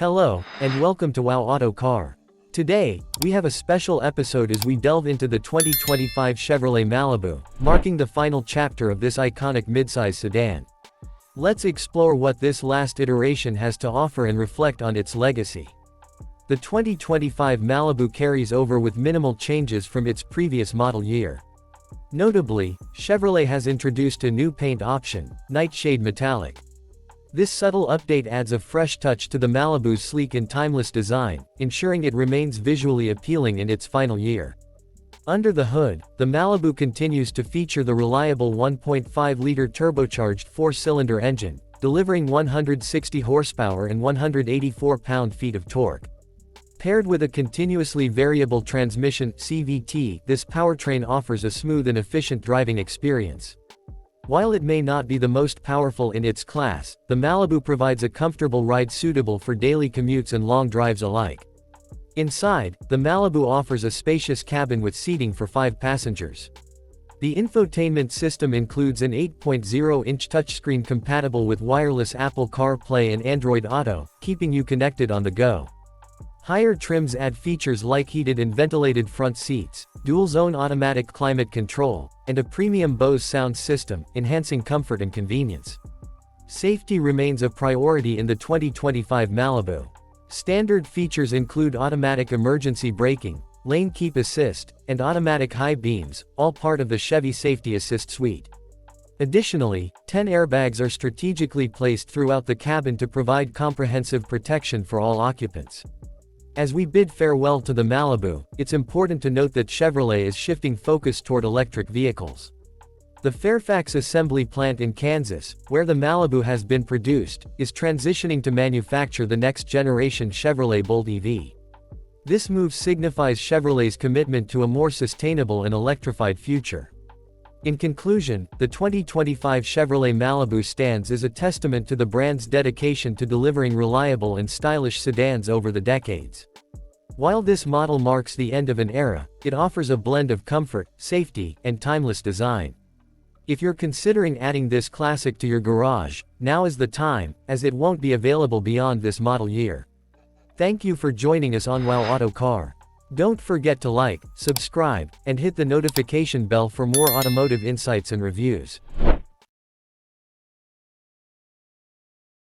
Hello, and welcome to Wow Auto Car. Today, we have a special episode as we delve into the 2025 Chevrolet Malibu, marking the final chapter of this iconic midsize sedan. Let's explore what this last iteration has to offer and reflect on its legacy. The 2025 Malibu carries over with minimal changes from its previous model year. Notably, Chevrolet has introduced a new paint option, Night Shade Metallic. This subtle update adds a fresh touch to the Malibu's sleek and timeless design, ensuring it remains visually appealing in its final year. Under the hood, the Malibu continues to feature the reliable 1.5-liter turbocharged 4-cylinder engine, delivering 160 horsepower and 184 pound-feet of torque. Paired with a continuously variable transmission (CVT), this powertrain offers a smooth and efficient driving experience. While it may not be the most powerful in its class, the Malibu provides a comfortable ride suitable for daily commutes and long drives alike. Inside, the Malibu offers a spacious cabin with seating for 5 passengers. The infotainment system includes an 8.0-inch touchscreen compatible with wireless Apple CarPlay and Android Auto, keeping you connected on the go. Higher trims add features like heated and ventilated front seats, dual-zone automatic climate control, and a premium Bose sound system, enhancing comfort and convenience. Safety remains a priority in the 2025 Malibu. Standard features include automatic emergency braking, lane keep assist, and automatic high beams, all part of the Chevy Safety Assist suite. Additionally, 10 airbags are strategically placed throughout the cabin to provide comprehensive protection for all occupants. As we bid farewell to the Malibu, it's important to note that Chevrolet is shifting focus toward electric vehicles. The Fairfax Assembly Plant in Kansas, where the Malibu has been produced, is transitioning to manufacture the next-generation Chevrolet Bolt EV. This move signifies Chevrolet's commitment to a more sustainable and electrified future. In conclusion, the 2025 Chevrolet Malibu stands as a testament to the brand's dedication to delivering reliable and stylish sedans over the decades. While this model marks the end of an era, it offers a blend of comfort, safety, and timeless design. If you're considering adding this classic to your garage, now is the time, as it won't be available beyond this model year. Thank you for joining us on Wow Auto Car. Don't forget to like, subscribe, and hit the notification bell for more automotive insights and reviews.